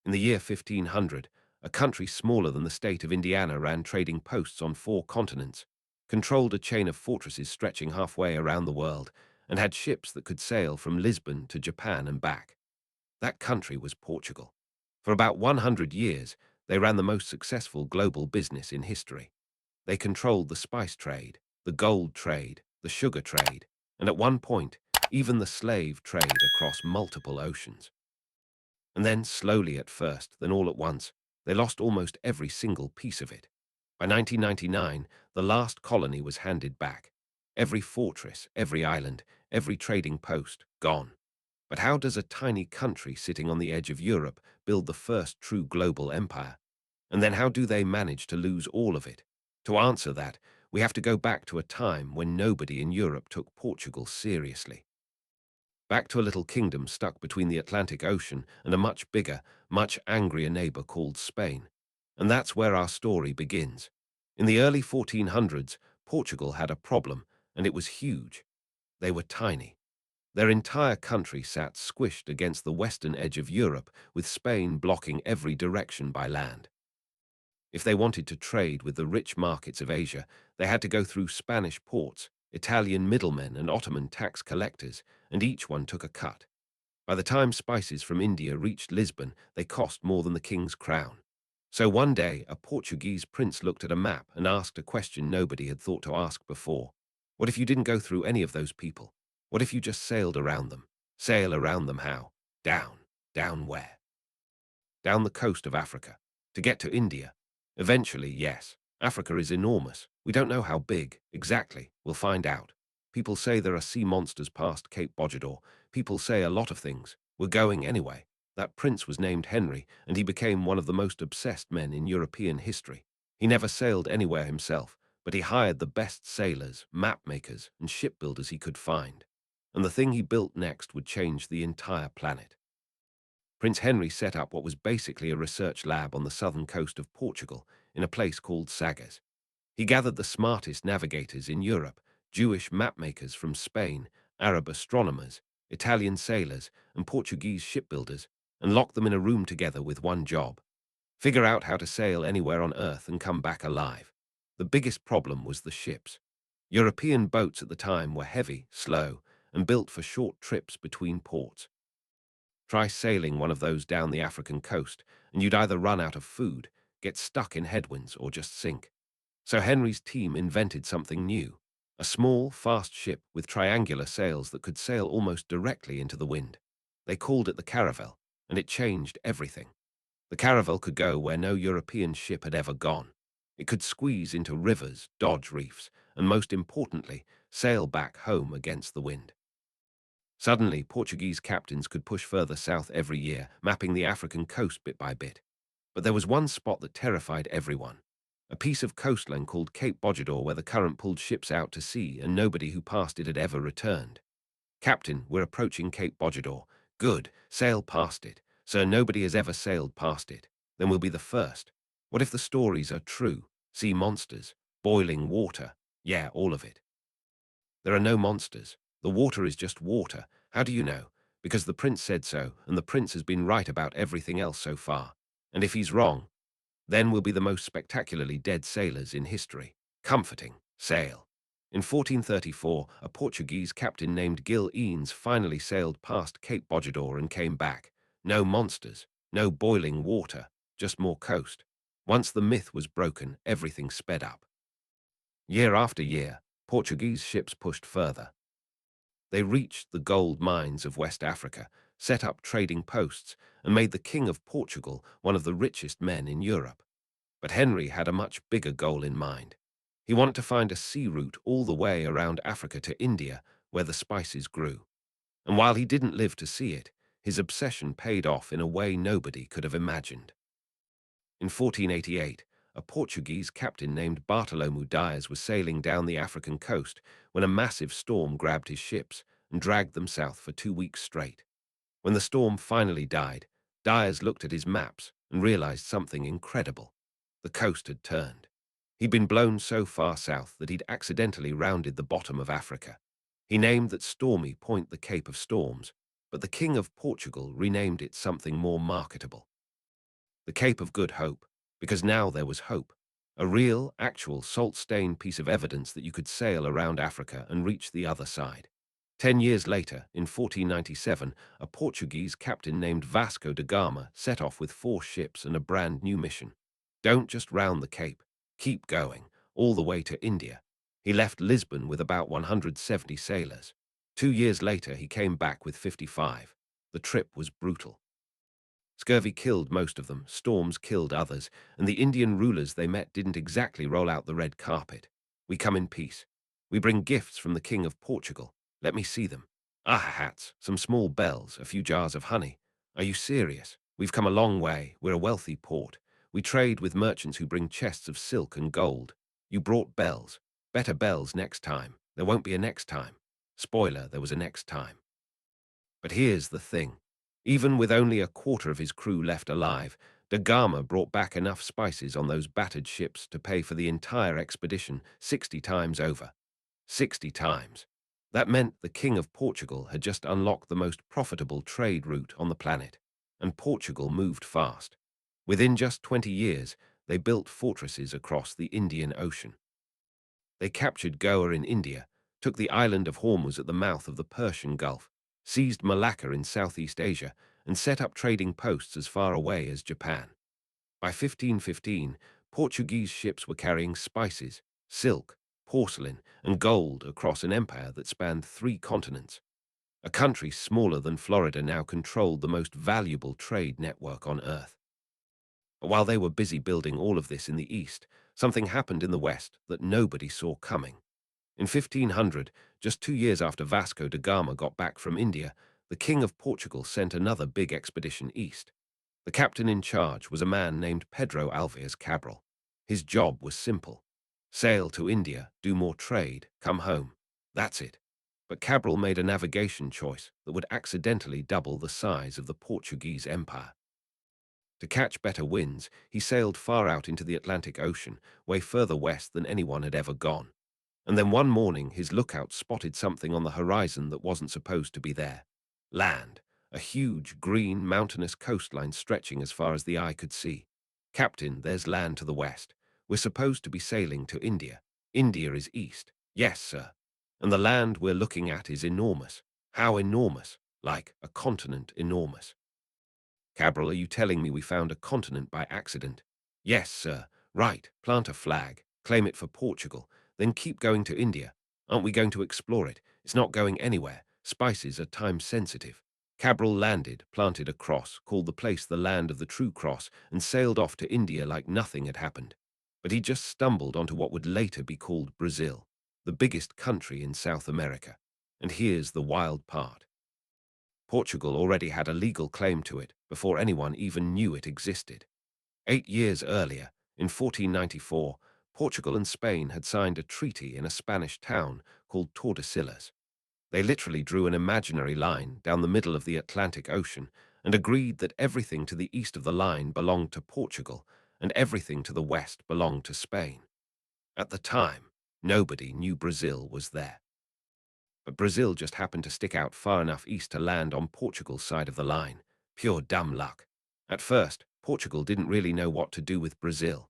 In the year 1500, a country smaller than the state of Indiana ran trading posts on 4 continents, controlled a chain of fortresses stretching halfway around the world, and had ships that could sail from Lisbon to Japan and back. That country was Portugal. For about 100 years, they ran the most successful global business in history. They controlled the spice trade, the gold trade, the sugar trade, and at one point, even the slave trade across multiple oceans. And then, slowly at first, then all at once, they lost almost every single piece of it. By 1999, the last colony was handed back. Every fortress, every island, every trading post, gone. But how does a tiny country sitting on the edge of Europe build the first true global empire? And then how do they manage to lose all of it? To answer that, we have to go back to a time when nobody in Europe took Portugal seriously. Back to a little kingdom stuck between the Atlantic Ocean and a much bigger, much angrier neighbor called Spain. And that's where our story begins. In the early 1400s, Portugal had a problem, and it was huge. They were tiny. Their entire country sat squished against the western edge of Europe, with Spain blocking every direction by land. If they wanted to trade with the rich markets of Asia, they had to go through Spanish ports, Italian middlemen, and Ottoman tax collectors, and each one took a cut. By the time spices from India reached Lisbon, they cost more than the king's crown. So one day, a Portuguese prince looked at a map and asked a question nobody had thought to ask before. What if you didn't go through any of those people? What if you just sailed around them? Sail around them how? Down. Down where? Down the coast of Africa. To get to India. Eventually, yes. Africa is enormous. We don't know how big, exactly. We'll find out. People say there are sea monsters past Cape Bojador. People say a lot of things. We're going anyway. That prince was named Henry, and he became one of the most obsessed men in European history. He never sailed anywhere himself, but he hired the best sailors, map makers, and shipbuilders he could find. And the thing he built next would change the entire planet. Prince Henry set up what was basically a research lab on the southern coast of Portugal in a place called Sagres. He gathered the smartest navigators in Europe, Jewish mapmakers from Spain, Arab astronomers, Italian sailors, and Portuguese shipbuilders, and locked them in a room together with one job: figure out how to sail anywhere on Earth and come back alive. The biggest problem was the ships. European boats at the time were heavy, slow, and built for short trips between ports. Try sailing one of those down the African coast, and you'd either run out of food, get stuck in headwinds, or just sink. So Henry's team invented something new: a small, fast ship with triangular sails that could sail almost directly into the wind. They called it the caravel, and it changed everything. The caravel could go where no European ship had ever gone. It could squeeze into rivers, dodge reefs, and most importantly, sail back home against the wind. Suddenly, Portuguese captains could push further south every year, mapping the African coast bit by bit. But there was one spot that terrified everyone: a piece of coastline called Cape Bojador, where the current pulled ships out to sea and nobody who passed it had ever returned. "Captain, we're approaching Cape Bojador." "Good, sail past it." "Sir, nobody has ever sailed past it." "Then we'll be the first." What if the stories are true? Sea monsters, boiling water, yeah, all of it. There are no monsters. The water is just water. How do you know? Because the prince said so, and the prince has been right about everything else so far. And if he's wrong, then we'll be the most spectacularly dead sailors in history. Comforting. Sail. In 1434, a Portuguese captain named Gil Eanes finally sailed past Cape Bojador and came back. No monsters, no boiling water, just more coast. Once the myth was broken, everything sped up. Year after year, Portuguese ships pushed further. They reached the gold mines of West Africa, set up trading posts, and made the King of Portugal one of the richest men in Europe. But Henry had a much bigger goal in mind. He wanted to find a sea route all the way around Africa to India, where the spices grew. And while he didn't live to see it, his obsession paid off in a way nobody could have imagined. In 1488, a Portuguese captain named Bartolomeu Dias was sailing down the African coast when a massive storm grabbed his ships and dragged them south for 2 weeks straight. When the storm finally died, Dias looked at his maps and realized something incredible. The coast had turned. He'd been blown so far south that he'd accidentally rounded the bottom of Africa. He named that stormy point the Cape of Storms, but the King of Portugal renamed it something more marketable: The Cape of Good Hope, because now there was hope. A real, actual, salt-stained piece of evidence that you could sail around Africa and reach the other side. 10 years later, in 1497, a Portuguese captain named Vasco da Gama set off with 4 ships and a brand new mission. Don't just round the Cape, keep going, all the way to India. He left Lisbon with about 170 sailors. 2 years later, he came back with 55. The trip was brutal. Scurvy killed most of them, storms killed others, and the Indian rulers they met didn't exactly roll out the red carpet. We come in peace. We bring gifts from the King of Portugal. Let me see them. Ah, hats, some small bells, a few jars of honey. Are you serious? We've come a long way. We're a wealthy port. We trade with merchants who bring chests of silk and gold. You brought bells. Better bells next time. There won't be a next time. Spoiler, there was a next time. But here's the thing. Even with only a quarter of his crew left alive, Da Gama brought back enough spices on those battered ships to pay for the entire expedition 60 times over. 60 times. That meant the King of Portugal had just unlocked the most profitable trade route on the planet, and Portugal moved fast. Within just 20 years, they built fortresses across the Indian Ocean. They captured Goa in India, took the island of Hormuz at the mouth of the Persian Gulf, seized Malacca in Southeast Asia, and set up trading posts as far away as Japan. By 1515, Portuguese ships were carrying spices, silk, porcelain, and gold across an empire that spanned 3 continents. A country smaller than Florida now controlled the most valuable trade network on Earth. But while they were busy building all of this in the East, something happened in the West that nobody saw coming. In 1500, just 2 years after Vasco da Gama got back from India, the King of Portugal sent another big expedition east. The captain in charge was a man named Pedro Alves Cabral. His job was simple. Sail to India, do more trade, come home. That's it. But Cabral made a navigation choice that would accidentally double the size of the Portuguese Empire. To catch better winds, he sailed far out into the Atlantic Ocean, way further west than anyone had ever gone. And then one morning his lookout spotted something on the horizon that wasn't supposed to be there. Land, a huge, green, mountainous coastline stretching as far as the eye could see. Captain, there's land to the west. We're supposed to be sailing to India. India is east. Yes, sir. And the land we're looking at is enormous. How enormous? Like a continent enormous. Cabral, are you telling me we found a continent by accident? Yes, sir. Right. Plant a flag. Claim it for Portugal. Then keep going to India. Aren't we going to explore it? It's not going anywhere. Spices are time-sensitive. Cabral landed, planted a cross, called the place the land of the true cross, and sailed off to India like nothing had happened. But he just stumbled onto what would later be called Brazil, the biggest country in South America. And here's the wild part. Portugal already had a legal claim to it before anyone even knew it existed. 8 years earlier, in 1494, Portugal and Spain had signed a treaty in a Spanish town called Tordesillas. They literally drew an imaginary line down the middle of the Atlantic Ocean and agreed that everything to the east of the line belonged to Portugal and everything to the west belonged to Spain. At the time, nobody knew Brazil was there. But Brazil just happened to stick out far enough east to land on Portugal's side of the line. Pure dumb luck. At first, Portugal didn't really know what to do with Brazil.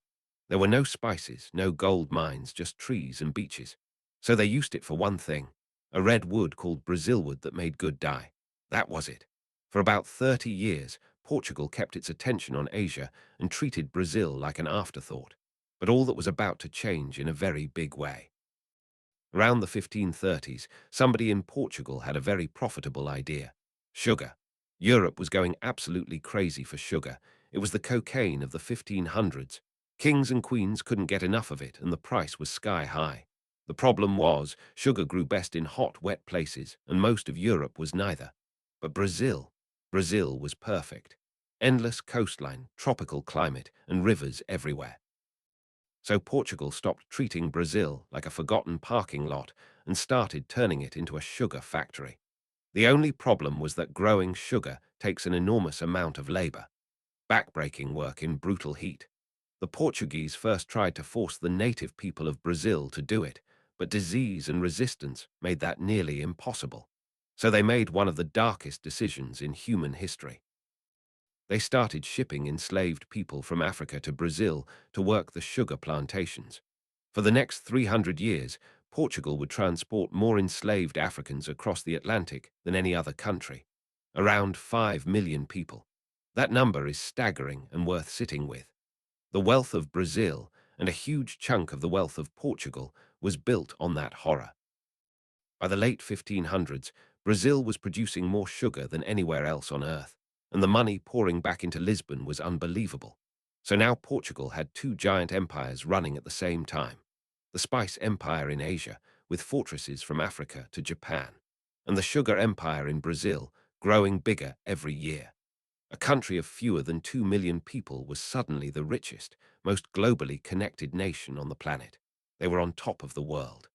There were no spices, no gold mines, just trees and beaches. So they used it for one thing, a red wood called Brazil wood that made good dye. That was it. For about 30 years, Portugal kept its attention on Asia and treated Brazil like an afterthought. But all that was about to change in a very big way. Around the 1530s, somebody in Portugal had a very profitable idea. Sugar. Europe was going absolutely crazy for sugar. It was the cocaine of the 1500s. Kings and queens couldn't get enough of it, and the price was sky high. The problem was, sugar grew best in hot, wet places, and most of Europe was neither. But Brazil was perfect. Endless coastline, tropical climate, and rivers everywhere. So Portugal stopped treating Brazil like a forgotten parking lot and started turning it into a sugar factory. The only problem was that growing sugar takes an enormous amount of labor, backbreaking work in brutal heat. The Portuguese first tried to force the native people of Brazil to do it, but disease and resistance made that nearly impossible. So they made one of the darkest decisions in human history. They started shipping enslaved people from Africa to Brazil to work the sugar plantations. For the next 300 years, Portugal would transport more enslaved Africans across the Atlantic than any other country. Around 5 million people. That number is staggering and worth sitting with. The wealth of Brazil, and a huge chunk of the wealth of Portugal, was built on that horror. By the late 1500s, Brazil was producing more sugar than anywhere else on earth, and the money pouring back into Lisbon was unbelievable. So now Portugal had two giant empires running at the same time. The spice empire in Asia, with fortresses from Africa to Japan, and the sugar empire in Brazil, growing bigger every year. A country of fewer than 2 million people was suddenly the richest, most globally connected nation on the planet. They were on top of the world.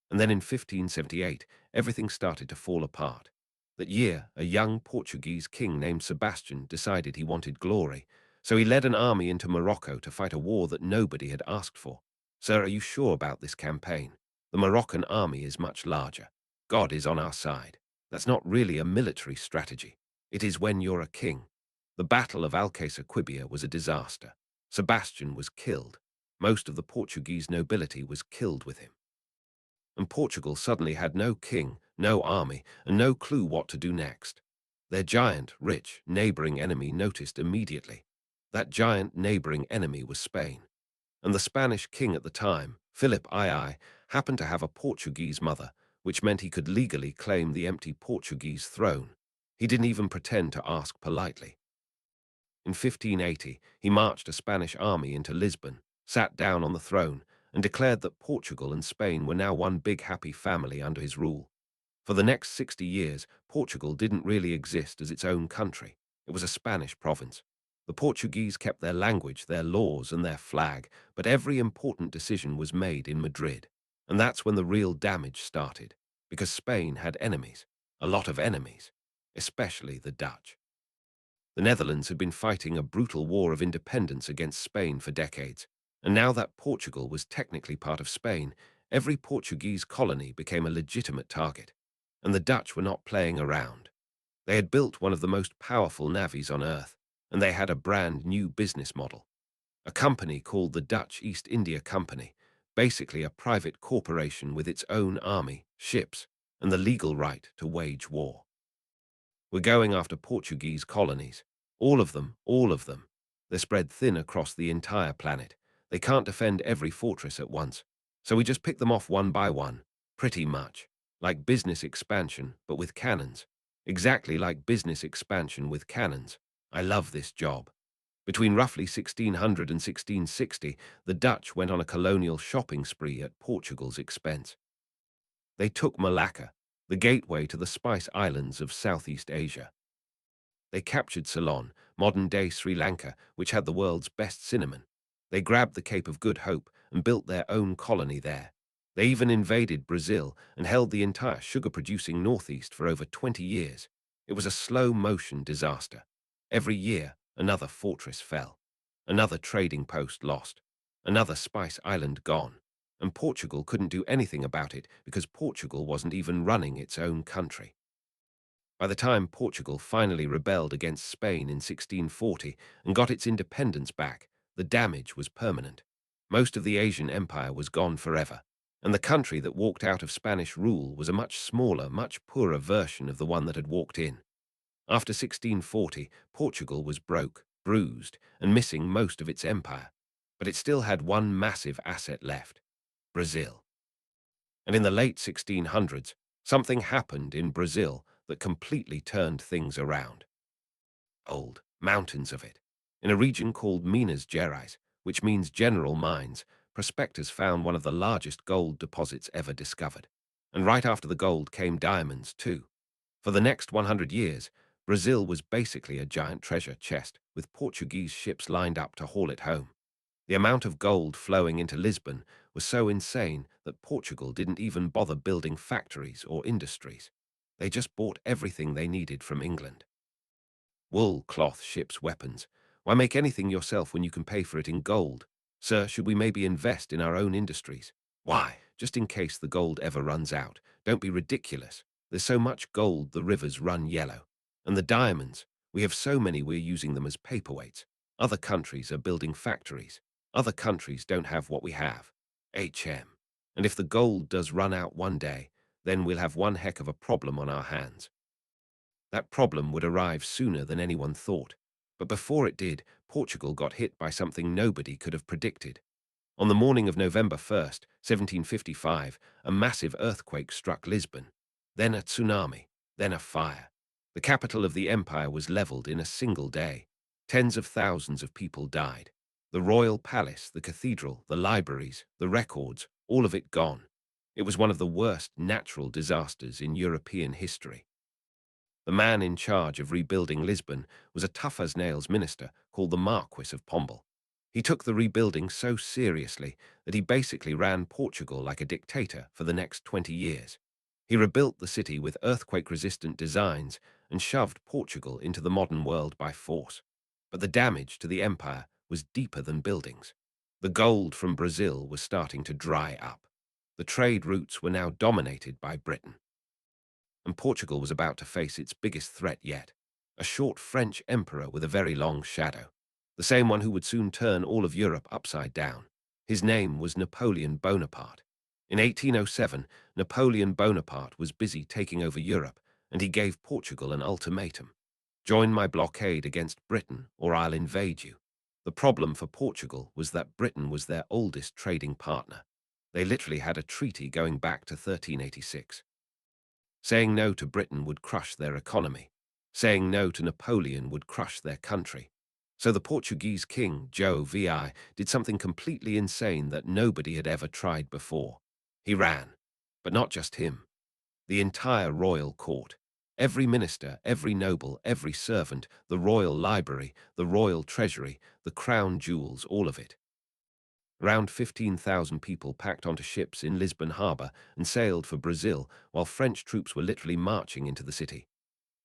And then in 1578, everything started to fall apart. That year, a young Portuguese king named Sebastian decided he wanted glory, so he led an army into Morocco to fight a war that nobody had asked for. Sir, are you sure about this campaign? The Moroccan army is much larger. God is on our side. That's not really a military strategy. It is when you're a king. The Battle of Alcácer was a disaster. Sebastian was killed. Most of the Portuguese nobility was killed with him, and Portugal suddenly had no king, no army, and no clue what to do next. Their giant, rich, neighboring enemy noticed immediately. That giant neighboring enemy was Spain, and the Spanish king at the time, Philip II, happened to have a Portuguese mother, which meant he could legally claim the empty Portuguese throne. He didn't even pretend to ask politely. In 1580, he marched a Spanish army into Lisbon, sat down on the throne, and declared that Portugal and Spain were now one big happy family under his rule. For the next 60 years, Portugal didn't really exist as its own country. It was a Spanish province. The Portuguese kept their language, their laws, and their flag, but every important decision was made in Madrid. And that's when the real damage started, because Spain had enemies, a lot of enemies, especially the Dutch. The Netherlands had been fighting a brutal war of independence against Spain for decades, and now that Portugal was technically part of Spain, every Portuguese colony became a legitimate target. And the Dutch were not playing around. They had built one of the most powerful navies on Earth, and they had a brand new business model. A company called the Dutch East India Company, basically a private corporation with its own army, ships, and the legal right to wage war. We're going after Portuguese colonies. All of them, all of them. They're spread thin across the entire planet. They can't defend every fortress at once. So we just pick them off one by one, pretty much. Like business expansion, but with cannons. Exactly like business expansion with cannons. I love this job. Between roughly 1600 and 1660, the Dutch went on a colonial shopping spree at Portugal's expense. They took Malacca, the gateway to the Spice Islands of Southeast Asia. They captured Ceylon, modern-day Sri Lanka, which had the world's best cinnamon. They grabbed the Cape of Good Hope and built their own colony there. They even invaded Brazil and held the entire sugar-producing Northeast for over 20 years. It was a slow-motion disaster. Every year, another fortress fell. Another trading post lost. Another spice island gone. And Portugal couldn't do anything about it because Portugal wasn't even running its own country. By the time Portugal finally rebelled against Spain in 1640 and got its independence back, the damage was permanent. Most of the Asian empire was gone forever, and the country that walked out of Spanish rule was a much smaller, much poorer version of the one that had walked in. After 1640, Portugal was broke, bruised, and missing most of its empire, but it still had one massive asset left: Brazil. And in the late 1600s, something happened in Brazil that completely turned things around. Old mountains of it. In a region called Minas Gerais, which means general mines, prospectors found one of the largest gold deposits ever discovered. And right after the gold came diamonds, too. For the next 100 years, Brazil was basically a giant treasure chest, with Portuguese ships lined up to haul it home. The amount of gold flowing into Lisbon was so insane that Portugal didn't even bother building factories or industries. They just bought everything they needed from England. Wool, cloth, ships, weapons. Why make anything yourself when you can pay for it in gold? Sir, should we maybe invest in our own industries? Why? Just in case the gold ever runs out. Don't be ridiculous. There's so much gold the rivers run yellow. And the diamonds. We have so many we're using them as paperweights. Other countries are building factories. Other countries don't have what we have. HM. And if the gold does run out one day, then we'll have one heck of a problem on our hands. That problem would arrive sooner than anyone thought. But before it did, Portugal got hit by something nobody could have predicted. On the morning of November 1st, 1755, a massive earthquake struck Lisbon. Then a tsunami. Then a fire. The capital of the empire was leveled in a single day. Tens of thousands of people died. The royal palace, the cathedral, the libraries, the records, all of it gone. It was one of the worst natural disasters in European history. The man in charge of rebuilding Lisbon was a tough-as-nails minister called the Marquis of Pombal. He took the rebuilding so seriously that he basically ran Portugal like a dictator for the next 20 years. He rebuilt the city with earthquake-resistant designs and shoved Portugal into the modern world by force. But the damage to the empire was deeper than buildings. The gold from Brazil was starting to dry up. The trade routes were now dominated by Britain, and Portugal was about to face its biggest threat yet, a short French emperor with a very long shadow, the same one who would soon turn all of Europe upside down. His name was Napoleon Bonaparte. In 1807, Napoleon Bonaparte was busy taking over Europe, and he gave Portugal an ultimatum. Join my blockade against Britain, or I'll invade you. The problem for Portugal was that Britain was their oldest trading partner. They literally had a treaty going back to 1386. Saying no to Britain would crush their economy. Saying no to Napoleon would crush their country. So the Portuguese king, João VI, did something completely insane that nobody had ever tried before. He ran. But not just him. The entire royal court. Every minister, every noble, every servant, the royal library, the royal treasury, the crown jewels, all of it. Around 15,000 people packed onto ships in Lisbon harbour and sailed for Brazil, while French troops were literally marching into the city.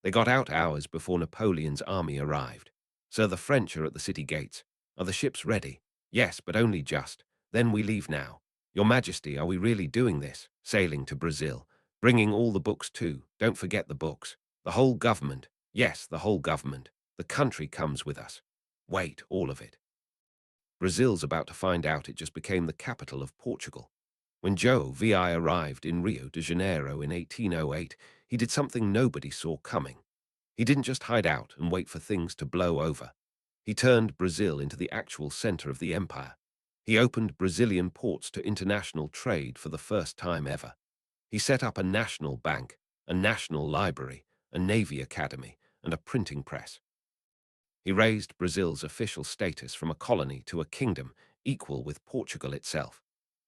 They got out hours before Napoleon's army arrived. "Sir, the French are at the city gates. Are the ships ready?" "Yes, but only just. Then we leave now." "Your Majesty, are we really doing this? Sailing to Brazil. Bringing all the books too. Don't forget the books. The whole government." "Yes, the whole government. The country comes with us." "Wait, all of it." Brazil's about to find out it just became the capital of Portugal. When João VI arrived in Rio de Janeiro in 1808, he did something nobody saw coming. He didn't just hide out and wait for things to blow over. He turned Brazil into the actual center of the empire. He opened Brazilian ports to international trade for the first time ever. He set up a national bank, a national library, a navy academy, and a printing press. He raised Brazil's official status from a colony to a kingdom equal with Portugal itself.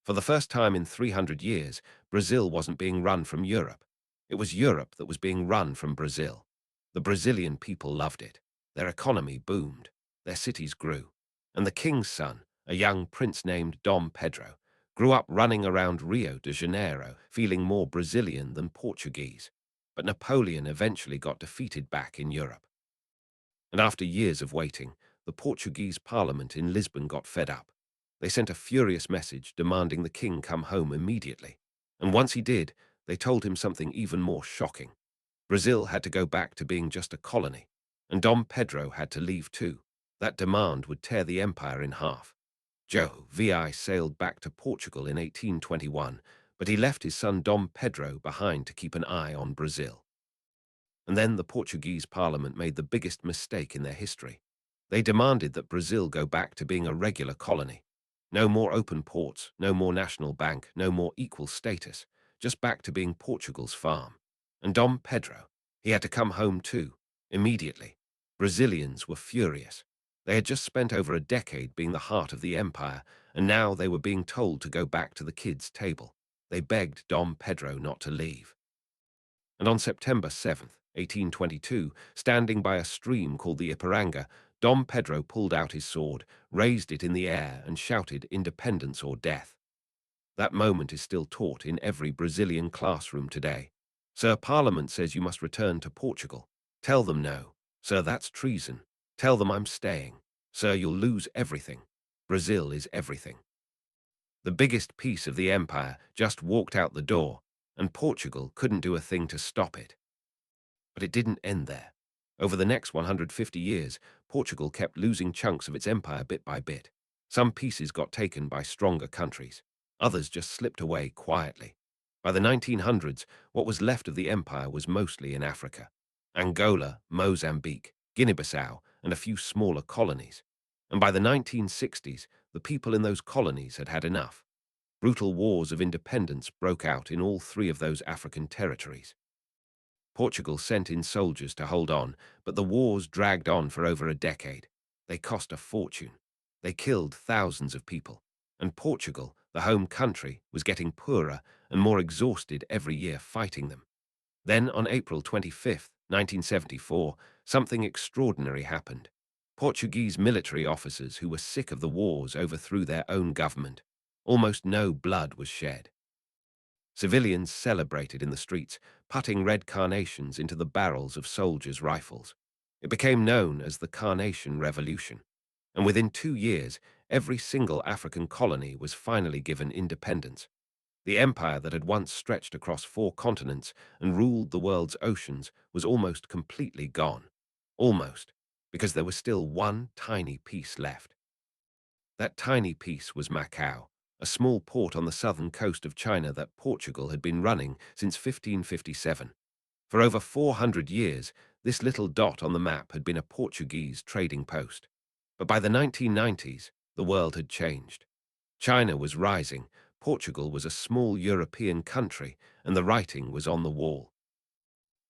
For the first time in 300 years, Brazil wasn't being run from Europe. It was Europe that was being run from Brazil. The Brazilian people loved it. Their economy boomed. Their cities grew. And the king's son, a young prince named Dom Pedro, grew up running around Rio de Janeiro, feeling more Brazilian than Portuguese. But Napoleon eventually got defeated back in Europe. And after years of waiting, the Portuguese parliament in Lisbon got fed up. They sent a furious message demanding the king come home immediately. And once he did, they told him something even more shocking. Brazil had to go back to being just a colony, and Dom Pedro had to leave too. That demand would tear the empire in half. João VI sailed back to Portugal in 1821, but he left his son Dom Pedro behind to keep an eye on Brazil. And then the Portuguese parliament made the biggest mistake in their history. They demanded that Brazil go back to being a regular colony. No more open ports, no more national bank, no more equal status, just back to being Portugal's farm. And Dom Pedro, he had to come home too, immediately. Brazilians were furious. They had just spent over a decade being the heart of the empire, and now they were being told to go back to the kids' table. They begged Dom Pedro not to leave. And on September 7th, 1822, standing by a stream called the Ipiranga, Dom Pedro pulled out his sword, raised it in the air, and shouted, "Independence or death." That moment is still taught in every Brazilian classroom today. "Sir, Parliament says you must return to Portugal." "Tell them no." "Sir, that's treason." "Tell them I'm staying." "Sir, you'll lose everything." Brazil is everything. The biggest piece of the empire just walked out the door, and Portugal couldn't do a thing to stop it. But it didn't end there. Over the next 150 years, Portugal kept losing chunks of its empire bit by bit. Some pieces got taken by stronger countries. Others just slipped away quietly. By the 1900s, what was left of the empire was mostly in Africa. Angola, Mozambique, Guinea-Bissau, and a few smaller colonies. And by the 1960s, the people in those colonies had had enough. Brutal wars of independence broke out in all three of those African territories. Portugal sent in soldiers to hold on, but the wars dragged on for over a decade. They cost a fortune. They killed thousands of people. And Portugal, the home country, was getting poorer and more exhausted every year fighting them. Then, on April 25th, 1974, something extraordinary happened. Portuguese military officers who were sick of the wars overthrew their own government. Almost no blood was shed. Civilians celebrated in the streets, putting red carnations into the barrels of soldiers' rifles. It became known as the Carnation Revolution, and within 2 years, every single African colony was finally given independence. The empire that had once stretched across 4 continents and ruled the world's oceans was almost completely gone. Almost, because there was still one tiny piece left. That tiny piece was Macau, a small port on the southern coast of China that Portugal had been running since 1557. For over 400 years, this little dot on the map had been a Portuguese trading post. But by the 1990s, the world had changed. China was rising, Portugal was a small European country, and the writing was on the wall.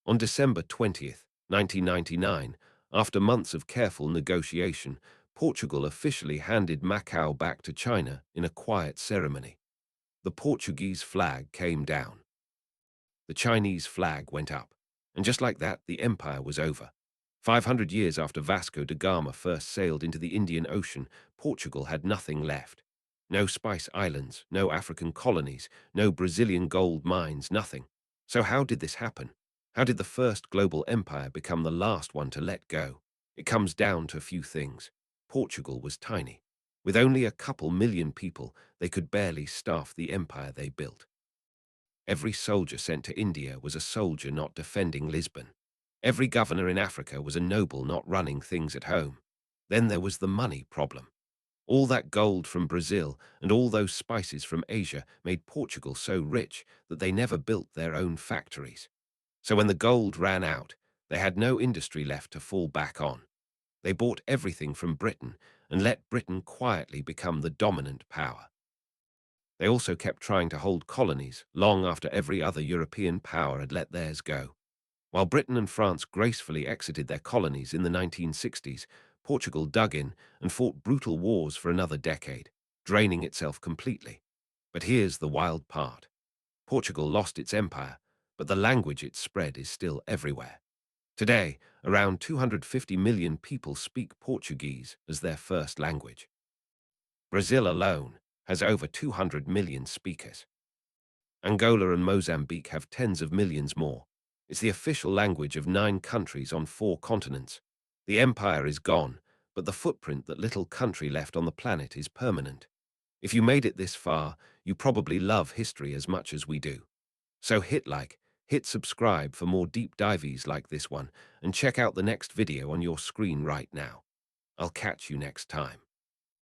On December 20th, 1999, after months of careful negotiation, Portugal officially handed Macau back to China in a quiet ceremony. The Portuguese flag came down. The Chinese flag went up. And just like that, the empire was over. 500 years after Vasco da Gama first sailed into the Indian Ocean, Portugal had nothing left. No spice islands, no African colonies, no Brazilian gold mines, nothing. So how did this happen? How did the first global empire become the last one to let go? It comes down to a few things. Portugal was tiny. With only a couple million people, they could barely staff the empire they built. Every soldier sent to India was a soldier not defending Lisbon. Every governor in Africa was a noble not running things at home. Then there was the money problem. All that gold from Brazil and all those spices from Asia made Portugal so rich that they never built their own factories. So when the gold ran out, they had no industry left to fall back on. They bought everything from Britain and let Britain quietly become the dominant power. They also kept trying to hold colonies long after every other European power had let theirs go. While Britain and France gracefully exited their colonies in the 1960s, Portugal dug in and fought brutal wars for another decade, draining itself completely. But here's the wild part. Portugal lost its empire, but the language it spread is still everywhere. Today, around 250 million people speak Portuguese as their first language. Brazil alone has over 200 million speakers. Angola and Mozambique have tens of millions more. It's the official language of 9 countries on 4 continents. The empire is gone, but the footprint that little country left on the planet is permanent. If you made it this far, you probably love history as much as we do. So hit like, hit subscribe for more deep dives like this one, and check out the next video on your screen right now. I'll catch you next time.